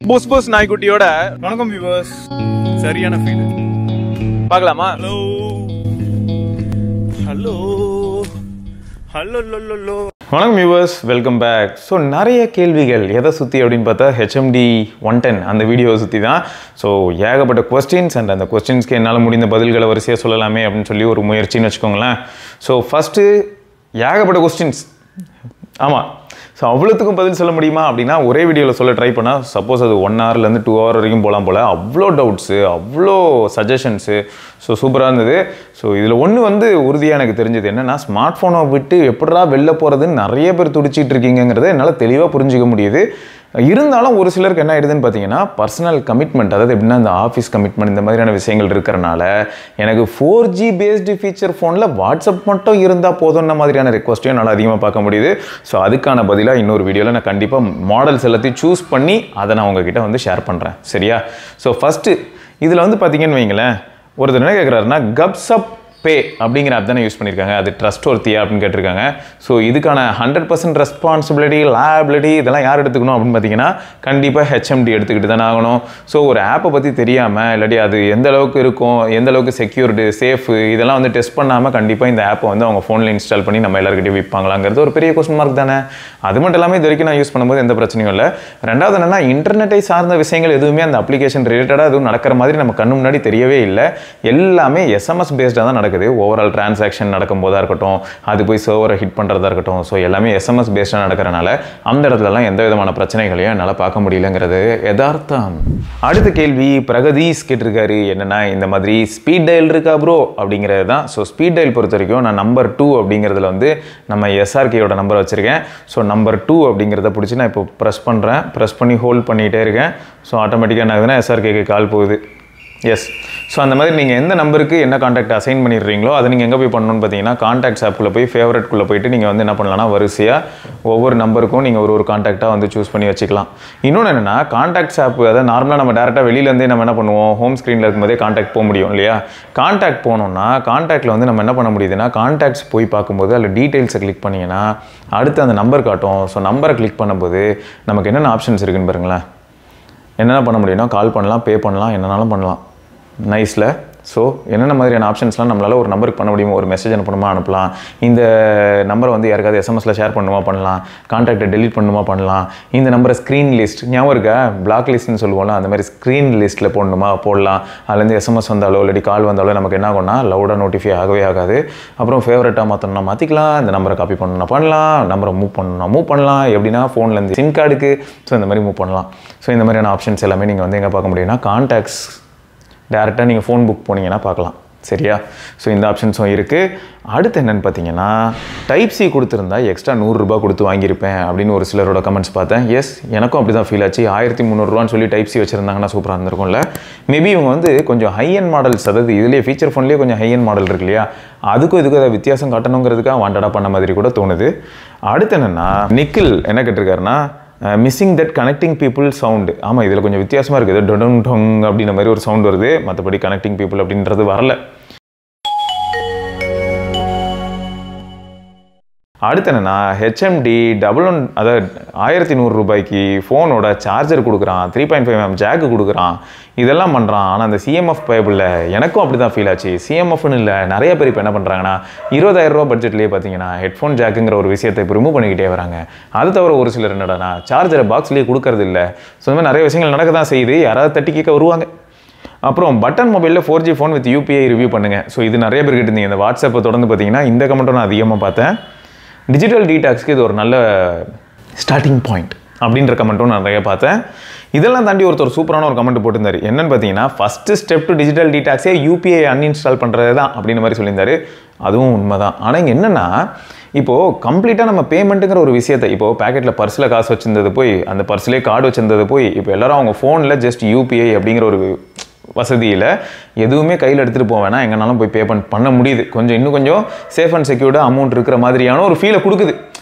போஸ் போஸ் நாய்க்குட்டியோட வணக்கம் வியூவர்ஸ். சரியான ஃபீல் பார்க்கலாமா? Hello hello hello low. வணக்கம் வியூவர்ஸ், வெல்கம் பேக். ஸோ நிறைய கேள்விகள் எதை சுற்றி அப்படின்னு பார்த்தா HMD 110 அந்த வீடியோவை சுற்றி தான். ஸோ ஏகப்பட்ட கொஸ்டின்ஸ் அண்ட் அந்த கொஸ்டின்ஸ்க்கு என்னால் முடிந்த பதில்களை வரிசையாக சொல்லலாமே அப்படின்னு சொல்லி ஒரு முயற்சின்னு வச்சுக்கோங்களேன். ஸோ ஃபஸ்ட்டு ஏகப்பட்ட கொஸ்டின்ஸ். ஆமாம், ஸோ அவ்வளோத்துக்கும் பதில் சொல்ல முடியுமா அப்படின்னா ஒரே வீடியோவில் சொல்ல ட்ரை பண்ணால் சப்போஸ் அது 1 hourலேருந்து 2 hour வரைக்கும் போகலாம் போல். அவ்வளோ டவுட்ஸு, அவ்வளோ சஜஷன்ஸு. ஸோ சூப்பராக இருந்தது. ஸோ இதில் ஒன்று உறுதியாக எனக்கு தெரிஞ்சது என்னென்னா, ஸ்மார்ட் ஃபோனை விட்டு எப்படா வெளில போகிறதுன்னு நிறைய பேர் துடிச்சிட்டு இருக்கீங்கிறத என்னால் தெளிவாக புரிஞ்சிக்க முடியுது. இருந்தாலும் ஒரு சிலருக்கு என்ன ஆயிடுதுன்னு பார்த்தீங்கன்னா, பர்சனல் கமிட்மெண்ட், அதாவது எப்படின்னா இந்த ஆஃபீஸ் கமிட்மெண்ட் இந்த மாதிரியான விஷயங்கள் இருக்கிறனால எனக்கு 4G பேஸ்டு ஃபீச்சர் ஃபோனில் வாட்ஸ்அப் மட்டும் இருந்தால் போதும்ன மாதிரியான ரெக்வஸ்ட்டையும் என்னால் அதிகமாக பார்க்க முடியுது. ஸோ அதுக்கான பதிலாக இன்னொரு வீடியோவில் நான் கண்டிப்பாக மாடல்ஸ் எல்லாத்தையும் சூஸ் பண்ணி அதை நான் உங்ககிட்ட வந்து ஷேர் பண்ணுறேன். சரியா? ஸோ ஃபஸ்ட்டு இதில் வந்து பார்த்தீங்கன்னு வைங்களேன், ஒருத்தர் என்ன கேட்குறாருன்னா, கப்சப் பே அப்படிங்கிற ஆப் தானே யூஸ் பண்ணியிருக்காங்க, அது ட்ரஸ்ட் ஒர்த்தியா அப்படின்னு கேட்டிருக்காங்க. ஸோ இதுக்கான 100% ரெஸ்பான்சிபிலிட்டி, லைபிலிட்டி இதெல்லாம் யார் எடுத்துக்கணும் அப்படின்னு பார்த்தீங்கன்னா, கண்டிப்பாக HMD எடுத்துக்கிட்டு தானே ஆகணும். ஸோ ஒரு ஆப்பை பற்றி தெரியாமல், இல்லாட்டி அது எந்த அளவுக்கு இருக்கும், எந்த அளவுக்கு செக்யூர்டு, சேஃபு இதெல்லாம் வந்து டெஸ்ட் பண்ணாமல் கண்டிப்பாக இந்த ஆப்பை வந்து அவங்க ஃபோனில் இன்ஸ்டால் பண்ணி நம்ம எல்லாருக்கிட்டையும் விற்பாங்களாங்கிறது ஒரு பெரிய கொஸ்டின் மார்க் தானே. அது மட்டும் இல்லாமல் இது வரைக்கும் நான் யூஸ் பண்ணும்போது எந்த பிரச்சனையும் இல்லை. ரெண்டாவது என்னென்னா, இன்டர்நெட்டை சார்ந்த விஷயங்கள் எதுவுமே அந்த அப்ளிகேஷன் ரிலேட்டடாக எதுவும் நடக்கிற மாதிரி நம்ம கண்ணு முன்னாடி தெரியவே இல்லை. எல்லாமே SMS பேஸ்டாக தான் நடக்குது. ஓவரால் டிரான்சாக்ஷன் நடக்கும் போதாக இருக்கட்டும், அது போய் சர்வரை ஹிட் பண்ணுறதா இருக்கட்டும், ஸோ எல்லாமே SMS பேஸ்டாக நடக்கிறனால அந்த இடத்துலலாம் எந்த விதமான பிரச்சனைகளையும் என்னால் பார்க்க முடியலங்கிறது யதார்த்தம். அடுத்த கேள்வி பிரகதீஷ் கேட்டிருக்காரு, என்னென்னா இந்த மாதிரி ஸ்பீட் டயல் இருக்கா ப்ரோ அப்படிங்கிறது தான். ஸோ ஸ்பீட் டயல் பொறுத்த வரைக்கும் நான் நம்பர் 2 அப்படிங்கிறதுல வந்து நம்ம SRKயோட நம்பரை வச்சுருக்கேன். ஸோ நம்பர் 2 அப்படிங்கிறத பிடிச்சி நான் இப்போ ப்ரெஸ் பண்ணுறேன். ப்ரெஸ் பண்ணி ஹோல்ட் பண்ணிகிட்டே இருக்கேன். ஸோ ஆட்டோமேட்டிக்காக என்ன ஆகுதுன்னா SRKக்கு கால் போகுது. எஸ். ஸோ அந்த மாதிரி நீங்கள் எந்த நம்பருக்கு என்ன காண்டாக்ட் அசைன் பண்ணிடுறீங்களோ அதை நீங்கள் எங்கே போய் பண்ணணும்னு பார்த்தீங்கன்னா, காண்டாக்ட்ஸ் ஆப்புக்குள்ளே போய் ஃபேவரட்குள்ளே போயிட்டு நீங்கள் வந்து என்ன பண்ணலாம்னா, வரிசையாக ஒவ்வொரு நம்பருக்கும் நீங்கள் ஒரு காண்டாக்டாக வந்து சூஸ் பண்ணி வச்சுக்கலாம். இன்னொன்று என்னென்னா, காண்டாக்ட்ஸ் ஆப் அதாவது நார்மலாக நம்ம டேரெக்டாக வெளியிலேருந்தே நம்ம என்ன பண்ணுவோம், ஹோம் ஸ்க்ரீனில் இருக்கும்போதே காண்டாக்ட் போக முடியும் இல்லையா? காண்டாக்ட் போனோம்னா காண்டாக்டில் வந்து நம்ம என்ன பண்ண முடியுதுன்னா, காண்டாக்ட்ஸ் போய் பார்க்கும்போது அதில் டீட்டெயில்ஸை கிளிக் பண்ணிங்கன்னா அடுத்து அந்த நம்பர் காட்டும். ஸோ நம்பரை கிளிக் பண்ணும்போது நமக்கு என்னென்ன ஆப்ஷன்ஸ் இருக்குன்னு பாருங்களேன். என்னென்ன பண்ண முடியும்னா, கால் பண்ணலாம், பே பண்ணலாம், என்னென்னாலும் பண்ணலாம். நைஸில். ஸோ என்னென்ன மாதிரியான ஆப்ஷன்ஸ்லாம் நம்மளால் ஒரு நம்பருக்கு பண்ண முடியுமோ, ஒரு மெசேஜ் அனுப்பணுமா அனுப்பலாம், இந்த நம்பரை வந்து யாருக்காவது SMSல ஷேர் பண்ணுமா பண்ணலாம், கான்டாக்டை டெலிட் பண்ணுமா பண்ணலாம், இந்த நம்பரை ஸ்க்ரீன் லிஸ்ட் ஞாபகம் இருக்கா, பிளாக் லிஸ்ட்னு சொல்லுவோம்ல, அந்த மாதிரி ஸ்க்ரீன் லிஸ்ட்டில் போடணுமா போடலாம். அதுலேருந்து SMS வந்தாலோ இல்லாட்டி கால் வந்தாலோ நமக்கு என்ன ஆகும்னா லவுடாக நோட்டிஃபை ஆகவே ஆகாது. அப்புறம் ஃபேவரட்டாக மாற்றணும்னா மாற்றிக்கலாம், இந்த நம்பரை காப்பி பண்ணணும்னா பண்ணலாம், நம்பரை மூவ் பண்ணணும்னா மூவ் பண்ணலாம், எப்படின்னா ஃபோன்லேருந்து சிம் கார்டுக்கு ஸோ இந்த மாதிரி மூவ் பண்ணலாம். ஸோ இந்த மாதிரியான ஆப்ஷன்ஸ் எல்லாமே நீங்கள் வந்து எங்கே பார்க்க முடியும்னா, கான்டாக்ட்ஸ் டேரெக்டாக நீங்கள் ஃபோன் புக் போனீங்கன்னா பார்க்கலாம். சரியா? ஸோ இந்த ஆப்ஷன்ஸும் இருக்குது. அடுத்து என்னென்னு பார்த்தீங்கன்னா, டைப்-C கொடுத்துருந்தா எக்ஸ்ட்ரா 100 ரூபா கொடுத்து வாங்கியிருப்பேன் அப்படின்னு ஒரு சிலரோட கமெண்ட்ஸ் பார்த்தேன். எஸ், எனக்கும் அப்படி தான் ஃபீல் ஆச்சு. 1300 ரூபான்னு சொல்லி டைப்-C வச்சுருந்தாங்கன்னா சூப்பராக இருந்திருக்கும்ல. மேபி இவங்க வந்து கொஞ்சம் ஹை அண்ட் மாடல்ஸ், அதாவது இதுலேயே ஃபீச்சர் ஃபோன்லேயே கொஞ்சம் ஹை அண்ட் மாடல் இருக்கு இல்லையா, அதுக்கும் இதுக்கும் அதை வித்தியாசம் காட்டணுங்கிறதுக்காக வாண்டடாக பண்ண மாதிரி கூட தோணுது. அடுத்து என்னென்னா, நிக்கில் என்ன கேட்டிருக்காருன்னா, missing that connecting people sound. ஆமாம், இதில் கொஞ்சம் வித்தியாசமாக இருக்குது. டொங் டொங் அப்படின்ற மாதிரி ஒரு சவுண்ட் வருது, மற்றபடி கனெக்டிங் பீப்புள் அப்படின்றது வரல. அடுத்து என்னென்னா, HMD 11 அதாவது 1100 ரூபாய்க்கு ஃபோனோட சார்ஜர் கொடுக்குறான், 3.5mm ஜாக்கு கொடுக்குறான், இதெல்லாம் பண்ணுறான். ஆனால் அந்த CMF பயபில் எனக்கும் அப்படி தான் ஃபீல் ஆச்சு. CMFன்னு இல்லை, நிறைய பேர் இப்போ என்ன பண்ணுறாங்கன்னா, 20,000 ரூபா பட்ஜெட்லேயே பார்த்தீங்கன்னா ஹெட்ஃபோன் ஜாக்குங்கிற ஒரு விஷயத்தை இப்போ ரிமூவ் பண்ணிக்கிட்டே வராங்க. அது தவிர ஒரு சிலர் என்னடானா சார்ஜரை பாக்ஸ்லேயே கொடுக்கறது இல்லை. ஸோ இந்த மாதிரி நிறைய விஷயங்கள் நடக்க தான் செய்யுது. யாராவது தட்டி கேட்க வருவாங்க. அப்புறம் பட்டன் மொபைலில் 4G phone with UPI review பண்ணுங்கள். ஸோ இது நிறைய பேர் கேட்டிருந்தீங்க. இந்த வாட்ஸ்அப்பை தொடர்ந்து பார்த்தீங்கன்னா இந்த கமெண்ட்டும் நான் அதிகமாக பார்த்தேன். டிஜிட்டல் டீடாக்ஸ்க்கு இது ஒரு நல்ல ஸ்டார்டிங் பாயிண்ட் அப்படின்ற கமெண்ட்டும் நான் நிறைய பார்த்தேன். இதெல்லாம் தாண்டி ஒருத்தர் சூப்பரான ஒரு கமெண்ட் போட்டிருந்தார். என்னன்னு பார்த்தீங்கன்னா, ஃபஸ்ட்டு ஸ்டெப் டு டிஜிட்டல் டீடாக்ஸே UPI அன்இன்ஸ்டால் பண்ணுறது தான் அப்படின்ற மாதிரி சொல்லியிருந்தார். அதுவும் உண்மை தான். ஆனால் இங்கே என்னென்னா, இப்போது கம்ப்ளீட்டாக நம்ம பேமெண்ட்டுங்கிற ஒரு விஷயத்தை, இப்போது பேக்கெட்டில் பர்ஸில் காசு வச்சுருந்தது போய், அந்த பர்ஸ்லேயே கார்டு வச்சுருந்தது போய், இப்போ எல்லோரும் அவங்க ஃபோனில் ஜஸ்ட் UPI அப்படிங்கிற ஒரு வசதியில் எதுவுமே கையில் எடுத்துகிட்டு போக வேணாம், எங்கனாலும் போய் பே பண்ண முடியுது. இன்னும் கொஞ்சம் சேஃப் அண்ட் செக்யூர்டாக அமௌண்ட் இருக்கிற மாதிரியான ஒரு ஃபீலை கொடுக்குது.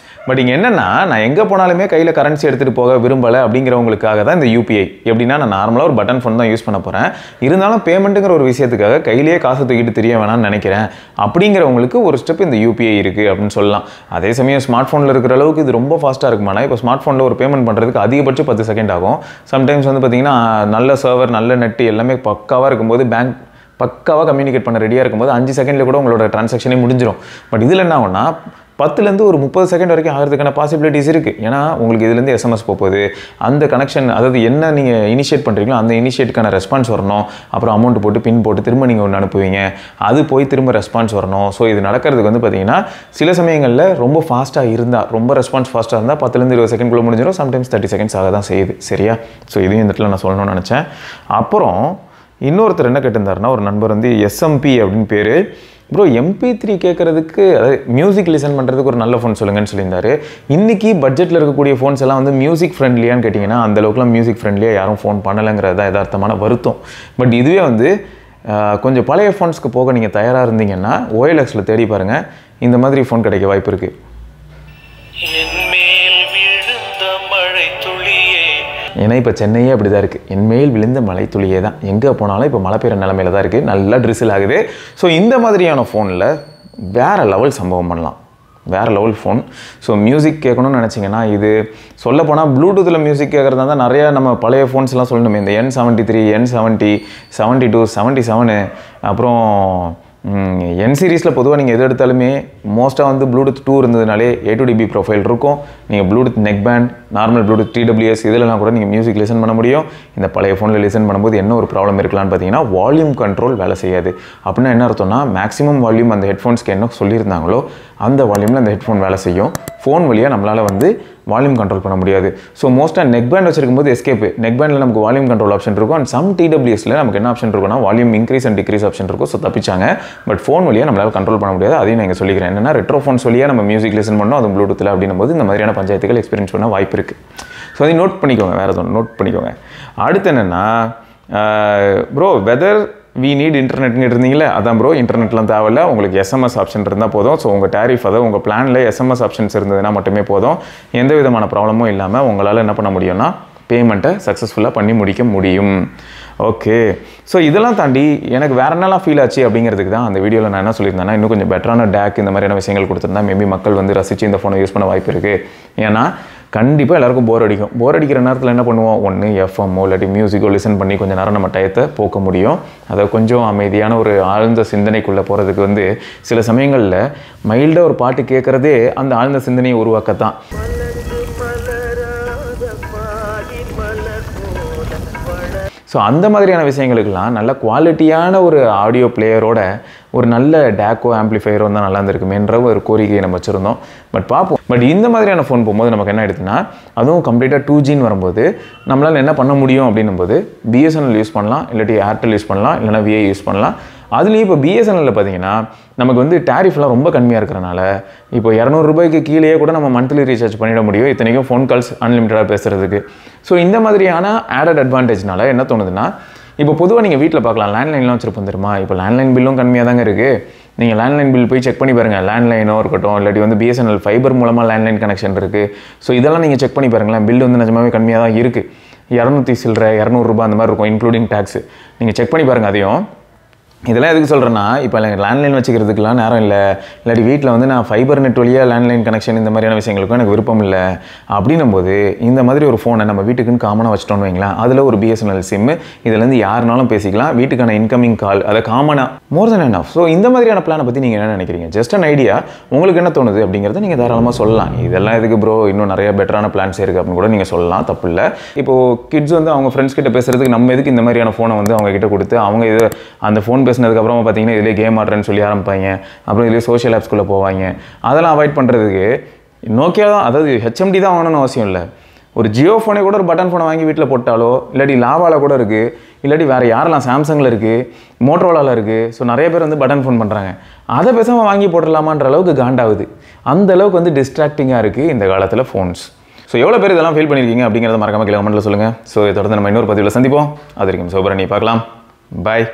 பட் இங்கே என்னென்னா நான் எங்கே போனாலுமே கையில் கரன்சி எடுத்துகிட்டு போக விரும்பலை அப்படிங்கிறவங்களுக்காக தான் இந்த யூபிஐ. எப்படின்னா நான் நார்மலாக ஒரு பட்டன் ஃபோன் தான் யூஸ் பண்ண போகிறேன், இருந்தாலும் பேமெண்ட்டுங்கிற ஒரு விஷயத்துக்காக கையிலேயே காசு தூக்கிட்டு தெரிய வேணாம்னு நினைக்கிறேன் அப்படிங்கிறவங்களுக்கு ஒரு ஸ்டெப் இந்த யூபிஐ இருக்குது அப்படின்னு சொல்லலாம். அதே சமயம் ஸ்மார்ட் ஃபோனில் இருக்கிற அளவுக்கு இது ரொம்ப ஃபாஸ்ட்டாக இருக்குமானா இப்போ ஸ்மார்ட் ஃபோனில் ஒரு பேமெண்ட் பண்ணுறதுக்கு அதிகபட்சம் 10 செகண்ட் ஆகும். சம்டைம்ஸ் வந்து பார்த்திங்கன்னா நல்ல சர்வர் நல்ல நெட்டு எல்லாமே பக்காவாக இருக்கும்போது பேங்க் பக்காவாக கம்யூனிகேட் பண்ண ரெடியாக இருக்கும்போது 5 செகண்டில் கூட உங்களோட ட்ரான்சாக்ஷனே முடிஞ்சிடும். பட் இதில் என்ன ஆகும்னா 10லேருந்து ஒரு 30 செகண்ட் வரைக்கும் ஆகிறதுக்கான பாசிபிலிட்டிஸ் இருக்குது. ஏன்னா உங்களுக்கு இதுலேருந்து எஸ்எம்எஸ் போகுது, அந்த கனெக்ஷன் அதாவது என்ன நீங்கள் இனிஷியேட் பண்ணுறீங்களோ அந்த இனிஷியேட்டுக்கான ரெஸ்பான்ஸ் வரணும், அப்புறம் அமௌண்ட் போட்டு பின் போட்டு திரும்ப நீங்கள் ஒன்று அனுப்புவீங்க, அது போய் திரும்ப ரெஸ்பான்ஸ் வரணும். ஸோ இது நடக்கிறதுக்கு வந்து பார்த்திங்கன்னா சில சமயங்களில் ரொம்ப ஃபாஸ்ட்டாக இருந்தால், ரொம்ப ரெஸ்பான்ஸ் ஃபாஸ்ட்டாக இருந்தால் 10லேருந்து 20 செகண்ட்குள்ளே முடிஞ்சிடும், சம்டைம்ஸ் 30 செகண்ட்ஸ் ஆக தான் செய்யுது. சரியா? ஸோ இதையும் இந்த இடத்துல நான் சொல்லணும்னு நினச்சேன். அப்புறம் இன்னொருத்தர் என்ன கேட்டிருந்தாருன்னா, ஒரு நண்பர் வந்து எஸ்எம்பி அப்படின்னு பேர், ப்ரோ MP3 கேட்குறதுக்கு அதாவது மியூசிக் லிசன் பண்ணுறதுக்கு ஒரு நல்ல ஃபோன் சொல்லுங்கன்னு சொல்லியிருந்தாரு. இன்றைக்கி பட்ஜெட்டில் இருக்கக்கூடிய ஃபோன்ஸ் எல்லாம் வந்து மியூசிக் ஃப்ரெண்ட்லியான்னு கேட்டிங்கன்னா அந்தளவுக்குலாம் மியூசிக் ஃப்ரெண்ட்லியாக யாரும் ஃபோன் பண்ணலைங்கிறது தான் யதார்த்தமான வருத்தம். பட் இதுவே வந்து கொஞ்சம் பழைய ஃபோன்ஸ்க்கு போக நீங்கள் தயாராக இருந்தீங்கன்னா OLXில் தேடி பாருங்கள், இந்த மாதிரி ஃபோன் கிடைக்க வாய்ப்பு இருக்குது. ஏன்னா இப்போ சென்னையே அப்படி தான் இருக்குது, என்மேல் விழுந்த மழை துளியே தான், எங்கே போனாலும் இப்போ மழை பெய்கிற நிலமையில தான் இருக்குது, நல்லா ட்ரிசில் ஆகுது. ஸோ இந்த மாதிரியான ஃபோனில் வேறு லெவல் சம்பவம் பண்ணலாம், வேறு லெவல் ஃபோன். ஸோ மியூசிக் கேட்கணும்னு நினச்சிங்கன்னா இது சொல்லப்போனால் ப்ளூடூத்தில் மியூசிக் கேட்குறதா தான் நிறையா நம்ம பழைய ஃபோன்ஸ்லாம் சொல்லணுமே, இந்த N73, N70, 72, 77, அப்புறம் N சீரீஸில் பொதுவாக நீங்கள் எது எடுத்தாலுமே மோஸ்ட்டாக வந்து ப்ளூடூத் 2 இருந்ததுனாலே A2DB ப்ரொஃபைல் இருக்கும். நீங்கள் Bluetooth neck band, normal Bluetooth TWS இதிலலாம் கூட நீங்கள் மியூசிக் லிசன் பண்ண முடியும். இந்த பழைய ஃபோனில் லிசன் பண்ணும்போது என்ன ஒரு ப்ராப்ளம் இருக்கலான்னு பார்த்தீங்கன்னா வால்யூம் கண்ட்ரோல் வேலை செய்யாது. அப்படின்னா என்ன அர்த்தம்னா மேக்ஸிமம் வால்யூம் அந்த ஹெட்ஃபோன்ஸ்க்கு என்ன சொல்லியிருந்தாங்களோ அந்த வால்யூமில் அந்த ஹெட்ஃபோன் வேலை செய்யும். ஃபோன் வழியாக நம்மளால் வந்து வால்யூம் கண்ட்ரோல் பண்ண முடியாது. ஸோ மோஸ்ட்டாக நெக் பேண்ட் வச்சிருக்கும் போது எஸ்கேப்பு, நெக் பேண்டில் நமக்கு வால்யூம் கண்ட்ரோல் ஆப்ஷன் இருக்கும். அண்ட் சம் TWSல நமக்கு என்ன ஆப்ஷன் இருக்குன்னா volume increase and degrees option இருக்கும். ஸோ தப்பிச்சாங்க. பட் ஃபோன் வழியாக நம்மளால் கண்ட்ரோல் பண்ண முடியாது. அதையும் நான் சொல்லிக்கிறேன். என்னன்னா ரெட்ரோ ஃபோன்ஸ் வழியாக நம்ம மியூசிக் லிசன் பண்ணோம், அது ப்ளூடூத்தில் அப்படின்னும் போது இந்த மாதிரியான பஞ்சாயத்துகள் எக்ஸ்பீரியன்ஸ் பண்ண வாய்ப்பு இருக்குது. ஸோ அதை நோட் பண்ணிக்கோங்க, வேறு எதுவும் நோட் பண்ணிக்கோங்க. அடுத்து என்னென்னா ப்ரோ வெதர் வி நீட் இன்டர்நெட்னு இருந்தீங்களே, அதான் ப்ரோ இன்டர்நெட்லாம் தேவையில்ல, உங்களுக்கு SMS ஆப்ஷன் இருந்தால் போதும். ஸோ உங்கள் டேரிஃப் அதாவது உங்கள் பிளானில் SMS ஆப்ஷன்ஸ் இருந்ததுன்னா மட்டுமே போதும். எந்த விதமான ப்ராப்ளமும் இல்லாமல் உங்களால் என்ன பண்ண முடியும்னா பேமெண்ட்டை சக்ஸஸ்ஃபுல்லாக பண்ணி முடிக்க முடியும். ஓகே, ஸோ இதெல்லாம் தாண்டி எனக்கு வேறு என்னெல்லாம் ஃபீல் ஆச்சு அப்படிங்கிறதுக்கு தான் அந்த வீடியோவில் நான் என்ன சொல்லியிருந்தேன்னா, இன்னும் கொஞ்சம் பெட்டரான டேக் இந்த மாதிரியான விஷயங்கள் கொடுத்துருந்தா மேபி மக்கள் வந்து ரசித்து இந்த ஃபோனை யூஸ் பண்ண வாய்ப்பு இருக்குது. ஏன்னா கண்டிப்பாக எல்லாருக்கும் போர் அடிக்கும். போர் அடிக்கிற நேரத்தில் என்ன பண்ணுவோம், ஒன்று எஃப்எம்மோ இல்லாட்டி மியூசிக்கோ லிசன் பண்ணி கொஞ்சம் நேரம் நம்ம டயத்தை போக்க முடியும். அதை கொஞ்சம் அமைதியான ஒரு ஆழ்ந்த சிந்தனைக்குள்ளே போகிறதுக்கு வந்து சில சமயங்களில் மைல்டாக ஒரு பாட்டு கேட்குறதே அந்த ஆழ்ந்த சிந்தனையை உருவாக்கத்தான். ஸோ அந்த மாதிரியான விஷயங்களுக்கெல்லாம் நல்ல குவாலிட்டியான ஒரு ஆடியோ பிளேயரோட ஒரு நல்ல டேக்கோ ஆம்பிளிஃபையரோ தான் நல்லா இருந்திருக்குமேன்ற ஒரு கோரிக்கையை நம்ம வச்சுருந்தோம். பட் பார்ப்போம். பட் இந்த மாதிரியான ஃபோன் போகும்போது நமக்கு என்ன ஆயிடுதுன்னா, அதுவும் கம்ப்ளீட்டாக 2Gன்னு வரும்போது நம்மளால் என்ன பண்ண முடியும் அப்படின்னும்போது BSNL யூஸ் பண்ணலாம், இல்லாட்டி ஏர்டெல் யூஸ் பண்ணலாம், இல்லைனா VI யூஸ் பண்ணலாம். அதுலேயும் இப்போ BSNLில் பார்த்தீங்கன்னா நமக்கு வந்து டேரிஃப்லாம் ரொம்ப கம்மியாக இருக்கிறனால இப்போ 200 ரூபாய்க்கு கீழேயே கூட நம்ம மந்த்லி ரீசார்ஜ் பண்ணிட முடியும், இத்தனைக்கும் ஃபோன் கால்ஸ் அன்லிமிட்டடாக பேசுகிறதுக்கு. ஸோ இந்த மாதிரியான ஆடட் அட்வான்டேஜ்னால என்ன தோணுதுன்னா, இப்போ பொதுவாக நீங்கள் வீட்டில் பார்க்கலாம், லேண்ட்லைன்லாம் வச்சுருப்போம் தெரியுமா, இப்போ லேண்ட்லைன் பில்லும் கம்மியாக தாங்க இருக்குது. நீங்கள் லேண்ட்லைன் பில் போய் செக் பண்ணி பாருங்கள், லேண்ட்லைனோ இருக்கட்டும் இல்லாட்டி வந்து BSNL ஃபைபர் மூலமாக லேண்ட்லைன் கனெக்ஷன் இருக்குது. ஸோ இதெல்லாம் நீங்கள் செக் பண்ணி பாருங்களேன், பில் வந்து நிஜமாவே கம்மியாக தான் இருக்குது. 200 சில்லற 200 ரூபா அந்த மாதிரி இருக்கும், இன்க்ளூடிங் டேக்ஸ். நீங்கள் செக் பண்ணி பாருங்கள். அதையும் இதெல்லாம் எதுக்கு சொல்கிறேன்னா, இப்போ எனக்கு லேண்ட்லைன் வச்சுக்கிறதுக்குலாம் நேரம் இல்லை, இல்லாட்டி வீட்டில் வந்து நான் ஃபைபர் நெட் வழியாக லேண்ட்லைன் கனெக்ஷன் இந்த மாதிரியான விஷயங்களுக்கும் எனக்கு விருப்பம் இல்லை அப்படின்னும் போது இந்த மாதிரி ஒரு ஃபோனை நம்ம வீட்டுக்குன்னு காமனாக வச்சுட்டோன்னு வைங்களேன், அதில் ஒரு BSNL சிம்மு, இதுலேருந்து யாருனாலும் பேசிக்கலாம், வீட்டுக்கான இன்கமிங் கால் அதை காமனாக மோர் தென் எனஃப். ஸோ இந்த மாதிரியான பிளானை பற்றி நீங்கள் என்ன நினைக்கிறீங்க? ஜஸ்ட் அன் ஐடியா, உங்களுக்கு என்ன தோணுது அப்படிங்கிறத நீங்கள் தாராளமாக சொல்லலாம். இதெல்லாம் எதுக்கு ப்ரோ, இன்னும் நிறைய பெட்டரான பிளான்ஸ் இருக்குது அப்படின்னு கூட நீங்கள் சொல்லலாம், தப்பு இல்லை. இப்போது கிட்ஸ் வந்து அவங்க ஃப்ரெண்ட்ஸ் கிட்ட பேசுகிறதுக்கு நம்ம எதுக்கு இந்த மாதிரியான ஃபோனை வந்து அவங்க கிட்ட கொடுத்து அவங்க இது அந்த ஃபோன் பேசினதுக்கப்புறமா பார்த்தீங்கன்னா இதிலே கேம் ஆடுறேன்னு சொல்லி ஆரம்பிப்பாங்க, அப்புறம் இதிலே சோஷியல் ஆப்ஸ்குள்ளே போவாங்க. அதெல்லாம் அவாய்ட் பண்ணுறதுக்கு நோக்கியா தான், அதாவது HMD தான் வாங்கணும்னு அவசியம் இல்லை. ஒரு ஜியோ ஃபோனை கூட ஒரு பட்டன் ஃபோனை வாங்கி வீட்டில் போட்டாலோ, இல்லாட்டி லாவாவில் கூட இருக்குது, இல்லாட்டி வேறு யாரெல்லாம் சாம்சங்கில் இருக்குது, மோட்டரோலாவில் இருக்குது. ஸோ நிறைய பேர் வந்து பட்டன் ஃபோன் பண்ணுறாங்க. அதை பேசாமல் வாங்கி போட்டுடலாமான்ற அளவுக்கு காண்டாகுது. அந்த அளவுக்கு வந்து டிஸ்ட்ராக்டிங்காக இருக்குது இந்த காலத்தில் ஃபோன்ஸ். ஸோ எவ்வளோ பேர் இதெல்லாம் ஃபீல் பண்ணியிருக்கீங்க அப்படிங்கிறத மறக்காம கீழே கமெண்ட்டில் சொல்லுங்கள். ஸோ இதை தொடர்ந்து நம்ம இன்னொரு பதிவில் சந்திப்போம். அது வரைக்கும் சோபரணி பார்க்கலாம். பாய்.